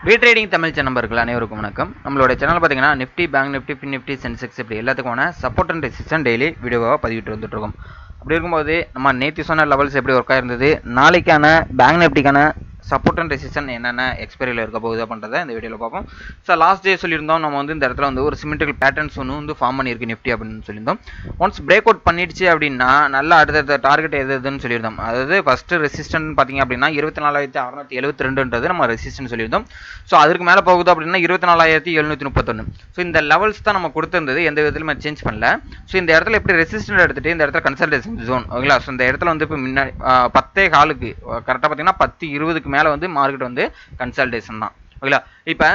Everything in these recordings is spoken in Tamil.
வே ட்ரேடிங் தமிழ் சேனல் நண்பர்கள் அனைவருக்கும் வணக்கம். நம்மளோட சேனல் பார்த்தீங்கன்னா Nifty, bank Nifty, fin Nifty, Sensex இப்படி எல்லாத்துக்குமான சப்போர்ட் அண்ட் ரெசிஸ்டன்ஸ் டெய்லி வீடியோவாக பதிவிட்டு வந்துட்டு இருக்கோம். அப்படி இருக்கும்போது நம்ம நேற்று சொன்ன லெவல்ஸ் எப்படி ஒர்க் ஆயிருந்தது, நாளைக்கான பேங்க் நிஃப்டிக்கான சப்போர்ட் அண்ட் ரெசிஸ்டன்ஸ் என்னென்ன எக்ஸ்பைரியில் இருக்க போகுது அப்படின்றத இந்த வீடியோவில் பார்ப்போம். ஸோ லாஸ்ட் டே சொல்லியிருந்தோம் நம்ம வந்து இந்த இடத்துல வந்து ஒரு சிமெட்ரிக்கல் பேட்டர்ன்ஸ் ஒன்று வந்து ஃபார்ம் பண்ணியிருக்கு நிஃப்டி அப்படின்னு சொல்லியிருந்தோம். ஒன்ஸ் பிரேக் அவுட் பண்ணிடுச்சு அப்படின்னா நல்லா அடுத்த டார்கெட் எதுன்னு சொல்லியிருந்தோம். அதாவது ஃபஸ்ட்டு ரெசிஸ்டன்ஸ் பார்த்தீங்க அப்படின்னா 24,672 நம்ம ரெசிஸ்டன்ஸ் சொல்லியிருந்தோம். ஸோ அதுக்கு மேலே போகுது அப்படின்னா 24,731. ஸோ இந்த லெவல்ஸ் தான் நம்ம கொடுத்துருந்தது, எந்த விதத்திலும் சேஞ்ச் பண்ணல. ஸோ இந்த இடத்துல எப்படி ரெசிஸ்டன்ட் எடுத்துகிட்டு இந்த இடத்துல கன்சல்டேஷன் ஜோன் ஓகேங்களா. ஸோ இந்த இடத்துல வந்து இப்போ முன்னாடி 10:15 கரெக்டாக பார்த்தீங்கன்னா 10:20 மேலே வந்து மார்க்கெட் வந்து கன்சல்டேஷன் தான் ஓகேங்களா. இப்போ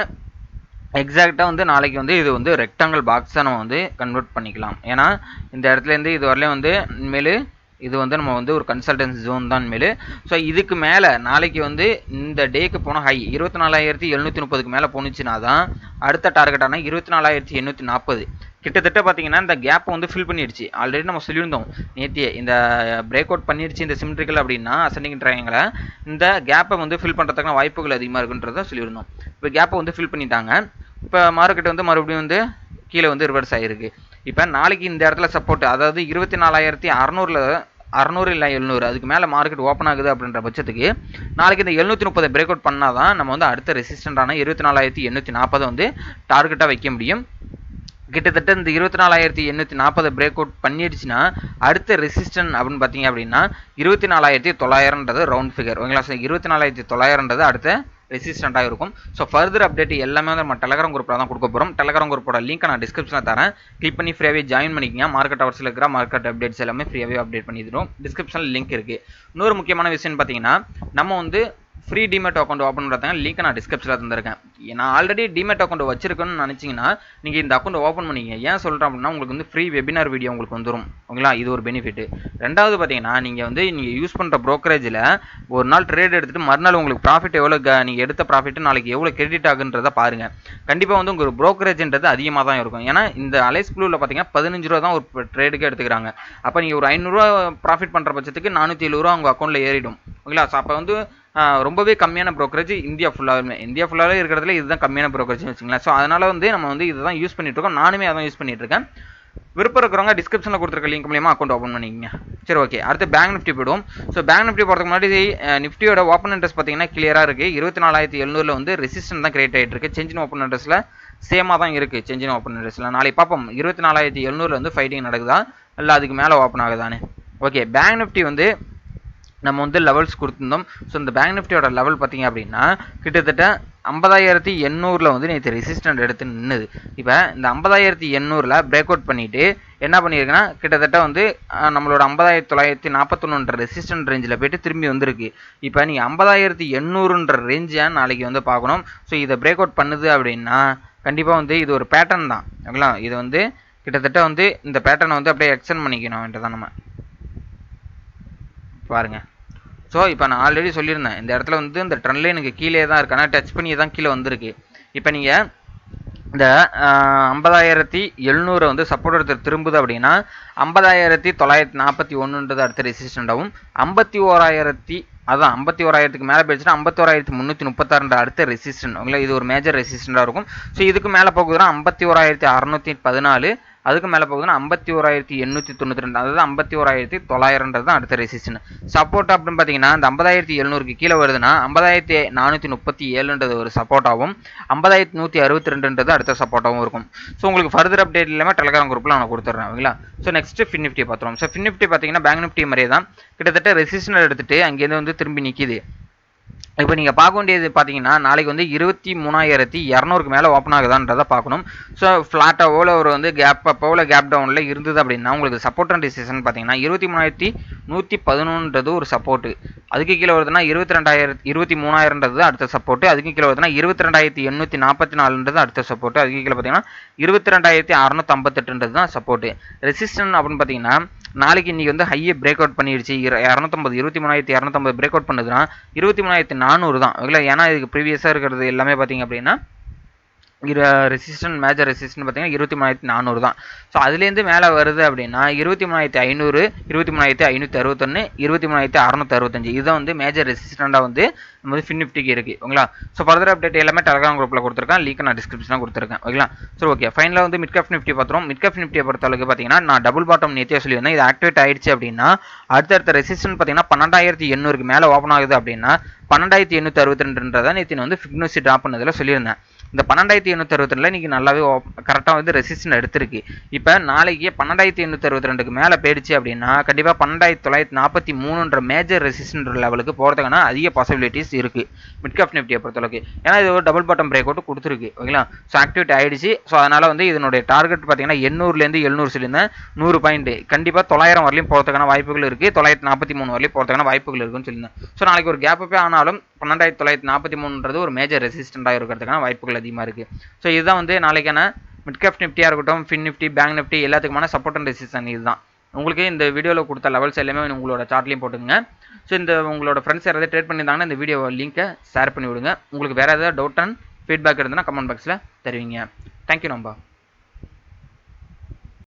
எக்ஸாக்டாக வந்து நாளைக்கு வந்து இது வந்து ரெக்டாங்கிள் பாக்ஸாக நம்ம வந்து கன்வெர்ட் பண்ணிக்கலாம். ஏன்னா இந்த இடத்துலேருந்து இது வரலையும் வந்து இனிமேல் இது வந்து நம்ம வந்து ஒரு கன்சல்டன்சி ஜோன் தான் மேலே. ஸோ இதுக்கு மேலே நாளைக்கு வந்து இந்த டேக்கு போன ஹை 24,730 மேலே போணுச்சுன்னா தான் அடுத்த டார்கெட்டான 24,840 கிட்டத்தட்ட பார்த்தீங்கன்னா இந்த கேப்பை வந்து ஃபில் பண்ணிடுச்சு. ஆல்ரெடி நம்ம சொல்லியிருந்தோம் நேற்று இந்த பிரேக் அவுட் பண்ணிடுச்சு இந்த சிமெட்ரிக்கல் அப்படின்னா அசெண்டிங் ட்ரையாங்கிளை இந்த கேப்பை வந்து ஃபில் பண்ணுறதுக்கான வாய்ப்புகள் அதிகமாக இருக்குன்றதை சொல்லியிருந்தோம். இப்போ கேப்பை வந்து ஃபில் பண்ணிட்டாங்க. இப்போ மார்க்கெட் வந்து மறுபடியும் வந்து கீழே வந்து ரிவர்ஸ் ஆகிருக்கு. இப்போ நாளைக்கு இந்த இடத்துல சப்போர்ட், அதாவது 24,600 இல்லை 700 அதுக்கு மேலே மார்க்கெட் ஓப்பன் ஆகுது அப்படின்ற பட்சத்துக்கு நாளைக்கு இந்த 730 பிரேக் அவுட் பண்ணால் தான் நம்ம வந்து அடுத்த ரெசிஸ்டண்டான 24,840 வந்து டார்கெட்டாக வைக்க முடியும். கிட்டத்தட்ட இந்த 24,840 பிரேக் அவுட் பண்ணிடுச்சுன்னா அடுத்த ரெசிஸ்டன்ட் அப்படின்னு பார்த்தீங்க அப்படின்னா 24,900 ரவுண்ட் ஃபிகர் ஓகேங்களா. 24,900 அடுத்த ரெசிஸ்டண்ட்டாக இருக்கும். ஸோ ஃபர்தர் அப்டேட் எல்லாமே வந்து நம்ம டெலகிராம் குரூப்பில் தான் கொடுக்க போகிறோம். டெலகிராம் குரூப்போட லிங்க் நான் டிஸ்கிரிப்ஷனில் தரேன், கிளிக் பண்ணி ஃப்ரீயாகவே ஜாயின் பண்ணிக்கங்க. மார்க்கெட் ஹவர்ஸில் இருக்கிற மார்க்கெட் அப்டேட்ஸ் எல்லாமே ஃப்ரீயாகவே அப்டேட் பண்ணிடுறோம். டிஸ்கிரிப்ஷனில் லிங்க் இருக்குது. இன்னொரு முக்கியமான விஷயம் பார்த்தீங்கன்னா நம்ம வந்து ஃப்ரீ டிமெட் அக்கௌண்ட் ஓப்பன் பண்ணுறதுங்க லிங்க் நான் டிஸ்கிரிப்ஷனில் தந்திருக்கேன். நான் ஆல்ரெடி டிமெட் அக்கௌண்ட் வச்சிருக்கேன்னு நினச்சிங்கன்னா நீங்கள் இந்த அக்கௌண்ட் ஓப்பன் பண்ணிங்க. ஏன் சொல்கிறேன் அப்படின்னா உங்களுக்கு வந்து ஃப்ரீ வெபினார் வீடியோ உங்களுக்கு வந்துடும் ஓகேங்களா. இது ஒரு பெனிஃபிட். ரெண்டாவது பார்த்தீங்கன்னா நீங்கள் யூஸ் பண்ணுற ப்ரோக்கரேஜில் ஒரு நாள் ட்ரேட் எடுத்துகிட்டு மறுநாள் உங்களுக்கு ப்ராஃபிட் எவ்வளோ நீங்கள் எடுத்த ப்ராஃபிட் நாளைக்கு எவ்வளோ கிரெடிட் ஆகுன்றதை பாருங்கள். கண்டிப்பாக வந்து உங்களுக்கு ப்ரோக்கரேஜ்ன்றது அதிகமாக தான் இருக்கும். ஏன்னா இந்த அலைஸ் ப்ளூவில் பார்த்தீங்கன்னா 15 ரூபா தான் ஒரு ட்ரேடுக்கு எடுத்துக்கிறாங்க. அப்போ நீங்கள் ஒரு 500 ரூபா ப்ராஃபிட் பண்ணுற பட்சத்துக்கு 470 ரூபா உங்கள் அக்கௌண்ட்டில் ஏறிடும் ஓகேங்களா. ஸோ அப்போ வந்து ரொம்பவே கம்மியான ப்ரோக்கரேஜ் இந்தியா ஃபுல்லாகவே இருக்கிறதுல இதுதான் கம்மியான ப்ரோக்கரேஜ்னு வச்சுங்களேன். ஸோ அதனால் வந்து நம்ம வந்து இதுதான் யூஸ் பண்ணிட்டு இருக்கோம். நானுமே அதான் யூஸ் பண்ணிட்டு இருக்கேன். விருப்பம் இருக்கிறவங்க டிஸ்கிரிப்ஷனில் கொடுத்துருக்க லிங்க் மூலியமாக அக்கௌண்ட் ஓப்பன் பண்ணிக்கங்க. சரி ஓகே, அடுத்து பேங்க் நிஃப்டி போய்டும். ஸோ பேங்க் நிஃப்டி போகிறதுக்கு முன்னாடி நிஃப்டியோட ஓப்பன் இன்ட்ரெஸ்ட் பார்த்தீங்கன்னா கிளியராக இருக்குது. 24,700 வந்து ரெசிஸ்டன்ட் தான் கிரியேட் ஆகிட்டு இருக்கு. செஞ்சின் ஓப்பன் இன்ட்ரெஸ்ட்டில் சேமாக தான் இருக்குது. செஞ்சின் ஓப்பன் இன்ட்ரெஸ்ட்டில் நாளைக்கு பார்ப்போம் 24,700 வந்து ஃபைட்டிங் நடக்குதா இல்லை அதுக்கு மேலே ஓப்பன் ஆகுதானே. ஓகே, பேங்க் நிஃப்டி வந்து நம்ம வந்து லெவல்ஸ் கொடுத்துருந்தோம். ஸோ இந்த பேங்க் நிஃப்டியோட லெவல் பார்த்தீங்க அப்படின்னா கிட்டத்தட்ட 50,800 வந்து நேற்று ரெசிஸ்டன்ட் எடுத்து நின்றுது. இப்போ இந்த 50,800 பிரேக் அவுட் பண்ணிவிட்டு என்ன பண்ணியிருக்குன்னா கிட்டத்தட்ட வந்து நம்மளோட 50,941 ரெசிஸ்டன்ட் ரேஞ்சில் போய்ட்டு திரும்பி வந்திருக்கு. இப்போ நீங்கள் 50,800 ரேஞ்சை நாளைக்கு வந்து பார்க்கணும். ஸோ இதை பிரேக் அவுட் பண்ணுது அப்படின்னா கண்டிப்பாக வந்து இது ஒரு பேட்டர்ன் தான் ஓகேங்களா. இது வந்து கிட்டத்தட்ட வந்து இந்த பேட்டர்னை வந்து அப்படியே எக்ஸ்டெண்ட் பண்ணிக்கணும்ன்றதான் நம்ம பாருங்கள். ஸோ இப்போ நான் ஆல்ரெடி சொல்லியிருந்தேன் இந்த இடத்துல வந்து இந்த ட்ரெண்ட் லைனுக்கு கீழே தான் இருக்கு, ஆனால் டச் பண்ணி தான் கீழே வந்திருக்கு. இப்போ நீங்கள் இந்த 50,700 வந்து சப்போர்ட் எடுத்து திரும்புது அப்படின்னா 50,941 அடுத்த ரெசிஸ்டண்டாகவும் 51,000 மேலே போயிடுச்சுன்னா 51,336 அடுத்த ரெசிஸ்டன்ட் ஓகேங்களா. இது ஒரு மேஜர் ரெசிஸ்டண்டாக இருக்கும். ஸோ இதுக்கு மேலே போகுதுன்னா 51,614, அதுக்கு மேலே போகுதுன்னா 51,892, அதாவது 51,900 தான் அடுத்த ரெசிஸ்டன். சப்போர்ட் அப்படின்னு பார்த்தீங்கன்னா இந்த 50,700 கீழே வருதுன்னா 50,437 ஒரு சப்போர்ட்டாகவும் 50,162 அடுத்த சப்போர்ட்டாகவும் இருக்கும். ஸோ உங்களுக்கு ஃபர்தர் அப்டேட் இல்லாமல் டெலகிராம் குரூப்பில் நான் கொடுத்துட்றேன் ஓகேங்களா. ஸோ நெக்ஸ்ட் ஃபின் நிஃப்டி பார்த்துருவோம். ஸோ ஃபின் நிஃப்டி பார்த்தீங்கன்னா பேங்க் நிஃப்டி மாதிரியே தான் கிட்டத்தட்ட ரெசிஸ்டன் எடுத்துகிட்டு அங்கேருந்து வந்து திரும்பி நிற்கிது. இப்போ நீங்கள் பார்க்க வேண்டியது பார்த்தீங்கன்னா நாளைக்கு வந்து 23,200 மேலே ஓப்பன் ஆகுதான்றதை பார்க்கணும். ஸோ ஃப்ளாட்டாக ஓல ஒரு வந்து கேப் அப்போவில் கேப் டவுனில் இருந்தது அப்படின்னா உங்களுக்கு சப்போர்ட் அண்ட் ரெசிஸ்டன் பார்த்தீங்கன்னா 23,111 ஒரு சப்போர்ட்டு. அதுக்கு கீழே வருதுன்னா 23,000 அடுத்த சப்போர்ட்டு. அதுக்கு கீழே வருதுன்னா 22,844 அடுத்த சப்போர்ட்டு. அதுக்கு கீழே பார்த்தீங்கன்னா 22,658 தான் சப்போர்ட்டு. ரெசிஸ்டன் அப்படின்னு பார்த்தீங்கன்னா நாளைக்கு இன்றைக்கி வந்து ஹையை பிரேக் அவுட் பண்ணிடுச்சு 23,250 பிரேக் அவுட் பண்ணுதுன்னா 23,400 தான் ஓகேங்களா. ஏன்னா இதுக்கு ப்ரீவியஸாக இருக்கிறது எல்லாமே பார்த்தீங்க அப்படின்னா ரெசிஸ்டன்ட் மேஜர் ரெசிஸ்டன்ட் பார்த்தீங்கன்னா 23,400 தான். ஸோ அதுலேருந்து மேலே வருது அப்படின்னா 23,500, 23,561, 23,665 இதுதான் வந்து மேஜர் ரெசிஸ்டண்டாக வந்து நம்ம வந்து ஃபின் நிஃப்டிக்கு இருக்குது. ஓகேங்களா. ஸோ ஃபர்தர் அப்டேட் எல்லாமே டெலகிராம் குரூப்பில் கொடுத்துருக்கேன், லிங்க் நான் டிஸ்கிரிப்ஷனில் கொடுத்துருக்கேன். ஓகேங்களா. ஸோ ஓகே, ஃபைனலாக வந்து மிட் கேப் நிஃப்டி பார்த்துரும். மிட் கேப் நிஃப்டியை பொறுத்தளவுக்கு பார்த்தீங்கன்னா நான் டபுள் பாட்டம் நேற்றே சொல்லியிருந்தேன், இது ஆக்டிவேட் ஆயிடுச்சு அப்படின்னா அடுத்தடுத்த ரெசிஸ்டன்ட் பார்த்தீங்கன்னா 12,800க்கு மேலே ஓப்பன் ஆகுது அப்படின்னா 12,862 நேற்று வந்து ஃபிக்னசி ட்ராப் பண்ணதில் சொல்லியிருந்தேன். இந்த 12,862 இன்னைக்கு நல்லாவே கரெக்டாக வந்து ரெசிஸ்டன் எடுத்திருக்கு. இப்போ நாளைக்கு 12,862க்கு மேலே போயிடுச்சு அப்படின்னா கண்டிப்பாக 12,943ன்ற மேஜர் ரெசிஸ்டன் லெவலுக்கு போகிறதுக்கான அதிக பாசிபிலிட்டிஸ் இருக்குது மிட் கேப் நிஃப்டியை பொறுத்தளவுக்கு. ஏன்னா இது ஒரு டபுள் பாட்டம் பிரேக் அவுட் கொடுத்துருக்கு. ஓகேங்களா. ஸோ ஆக்டிவேட் ஆயிடுச்சு. ஸோ அதனால் வந்து இதனுடைய டார்கெட் பார்த்தீங்கன்னா 800லேருந்து 700 சொல்லியிருந்தேன், 100 பாயிண்ட் கண்டிப்பாக 900 வரலையும் போகிறதுக்கான வாய்ப்புகள் இருக்குது, 943 வரலையும் போகிறதுக்கான வாய்ப்புகள் இருக்குன்னு சொல்லியிருந்தேன். ஸோ நாளைக்கு ஒரு கேப்பே ஆனாலும் 12,943ன்றது ஒரு மேஜர் ரெசிஸ்டண்டாக இருக்கிறதுக்கான வாய்ப்புகள் அதிகமாக இருக்குது. ஸோ இதுதான் வந்து நாளைக்கான மிட் கேப் நிஃப்டியாக இருக்கட்டும், ஃபின் நிஃப்டி, பேங்க் நிஃப்டி எல்லாத்துக்குமான சப்போர்ட் அண்ட் ரெசிஸ்டன் இதுதான். உங்களுக்கு இந்த வீடியோவில் கொடுத்த லெவல்ஸ் எல்லாமே உங்களோட சார்ட்லையும் போட்டுங்க. ஸோ இந்த உங்களோட ஃப்ரெண்ட்ஸ் யாராவது ட்ரேட் பண்ணியிருந்தாங்கன்னா இந்த வீடியோ லிங்கை ஷேர் பண்ணி விடுங்க. உங்களுக்கு வேறு ஏதாவது டவுட் அண்ட் ஃபீட்பேக் இருந்ததுன்னா கமெண்ட் பாக்ஸில் தருவீங்க. தேங்க்யூ நம்பா.